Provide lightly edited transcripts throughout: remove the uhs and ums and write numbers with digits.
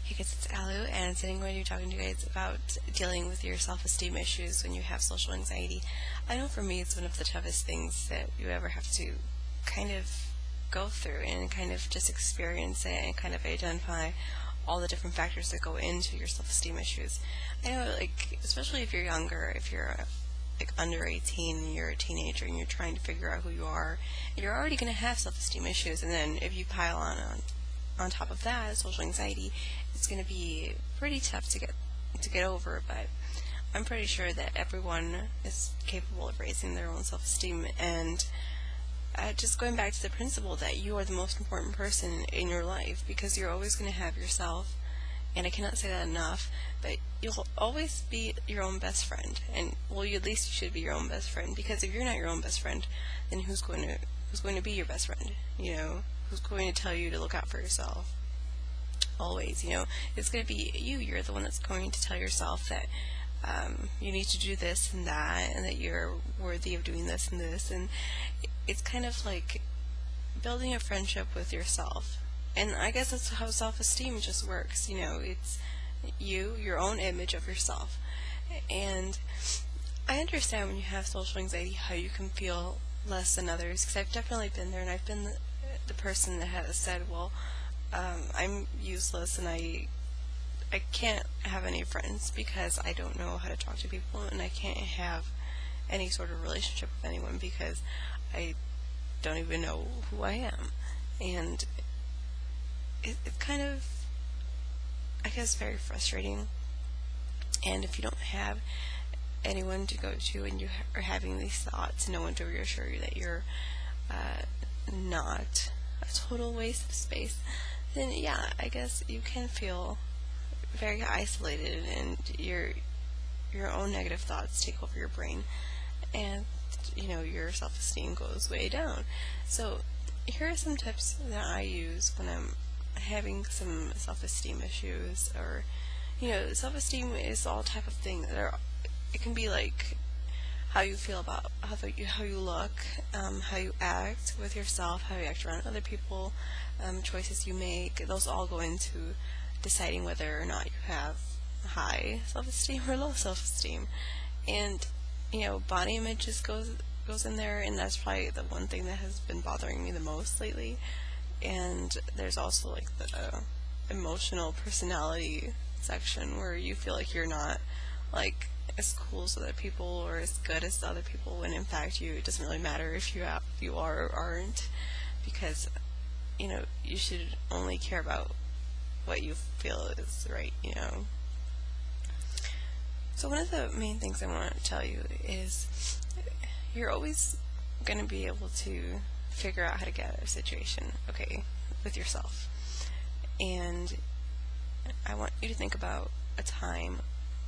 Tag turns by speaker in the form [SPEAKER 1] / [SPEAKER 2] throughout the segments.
[SPEAKER 1] Hey guys, it's Alu, and today I'm going to be talking to you guys about dealing with your self-esteem issues when you have social anxiety. I know for me it's one of the toughest things that you ever have to kind of go through and kind of just experience it and kind of identify all the different factors that go into your self-esteem issues. I know, like, especially if you're younger, if you're like under 18 and you're a teenager and you're trying to figure out who you are, you're already going to have self-esteem issues, and then if you pile on top of that, social anxiety, it's going to be pretty tough to get over. But I'm pretty sure that everyone is capable of raising their own self-esteem, and just going back to the principle that you are the most important person in your life, because you're always going to have yourself, and I cannot say that enough, but you'll always be your own best friend, and well, at least you should be your own best friend, because if you're not your own best friend, then who's going to be your best friend? Who's going to tell you to look out for yourself? Always, it's going to be you. You're the one that's going to tell yourself that you need to do this and that, and that you're worthy of doing this and this. And it's kind of like building a friendship with yourself. And I guess that's how self-esteem just works. It's your own image of yourself. And I understand when you have social anxiety how you can feel less than others, because I've definitely been there, and I've been the person that has said, well, I'm useless and I can't have any friends because I don't know how to talk to people, and I can't have any sort of relationship with anyone because I don't even know who I am. And it's kind of, I guess, very frustrating. And if you don't have anyone to go to and you are having these thoughts, no one to reassure you that you're not a total waste of space, then yeah, I guess you can feel very isolated, and your own negative thoughts take over your brain, and your self-esteem goes way down. So here are some tips that I use when I'm having some self-esteem issues. Or self-esteem is all type of thing. It can be like how you feel about how you look, how you act with yourself, how you act around other people, choices you make. Those all go into deciding whether or not you have high self-esteem or low self-esteem. And body image just goes in there, and that's probably the one thing that has been bothering me the most lately. And there's also like the emotional personality section, where you feel like you're not like as cool as other people or as good as other people, when in fact it doesn't really matter if you are or aren't, because you should only care about what you feel is right. So one of the main things I want to tell you is you're always going to be able to figure out how to get out of a situation, okay, with yourself. And I want you to think about a time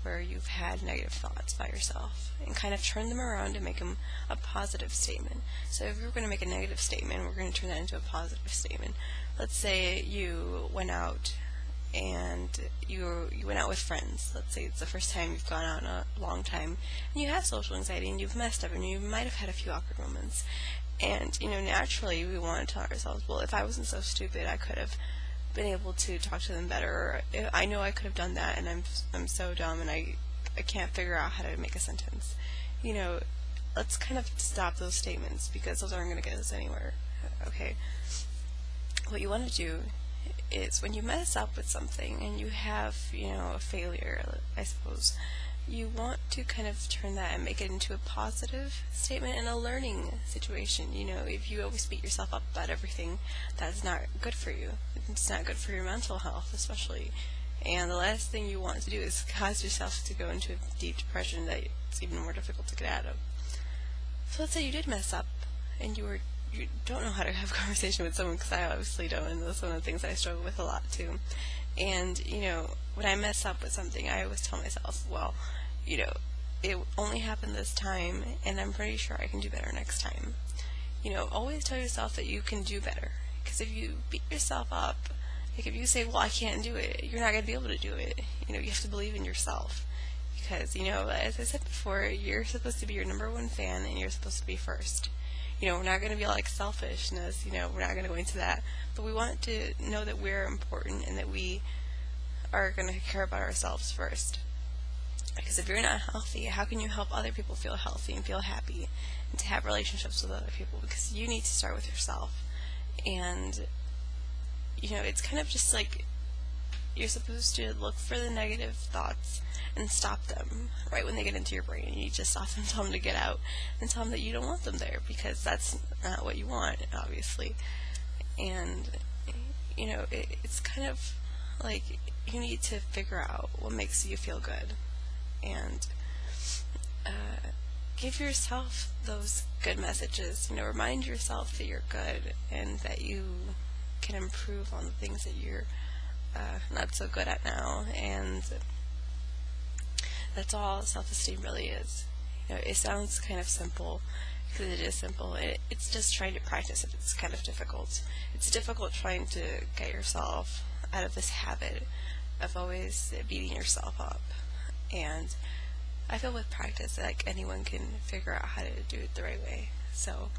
[SPEAKER 1] where you've had negative thoughts about yourself and kind of turn them around and make them a positive statement. So if you're going to make a negative statement, we're going to turn that into a positive statement. Let's say you went out and you went out with friends. Let's say it's the first time you've gone out in a long time, and you have social anxiety and you've messed up and you might have had a few awkward moments. And naturally we want to tell ourselves, well, if I wasn't so stupid, I could have been able to talk to them better. Or I know I could have done that, and I'm so dumb and I can't figure out how to make a sentence. Let's kind of stop those statements, because those aren't going to get us anywhere. Okay, what you want to do is, when you mess up with something and you have a failure, I suppose, you want to kind of turn that and make it into a positive statement and a learning situation. If you always beat yourself up about everything, that's not good for you. It's not good for your mental health, especially. And the last thing you want to do is cause yourself to go into a deep depression that it's even more difficult to get out of. So let's say you did mess up and you don't know how to have a conversation with someone, because I obviously don't, and that's one of the things I struggle with a lot too. And when I mess up with something, I always tell myself, well, it only happened this time, and I'm pretty sure I can do better next time. Always tell yourself that you can do better, because if you beat yourself up, like if you say, well, I can't do it, you're not going to be able to do it. You have to believe in yourself, because as I said before, you're supposed to be your number one fan, and you're supposed to be first. We're not going to be like selfishness, we're not going to go into that, but we want to know that we're important and that we are going to care about ourselves first. Because if you're not healthy, how can you help other people feel healthy and feel happy and to have relationships with other people? Because you need to start with yourself. And, it's kind of just like you're supposed to look for the negative thoughts and stop them right when they get into your brain. And you just often tell them to get out and tell them that you don't want them there because that's not what you want, obviously. And, it's kind of like you need to figure out what makes you feel good. And give yourself those good messages. Remind yourself that you're good and that you can improve on the things that you're not so good at now. And that's all self-esteem really is. It sounds kind of simple because it is simple. It's just trying to practice it. It's kind of difficult. It's difficult trying to get yourself out of this habit of always beating yourself up. And I feel with practice, like anyone can figure out how to do it the right way. So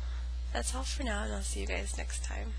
[SPEAKER 1] that's all for now, and I'll see you guys next time.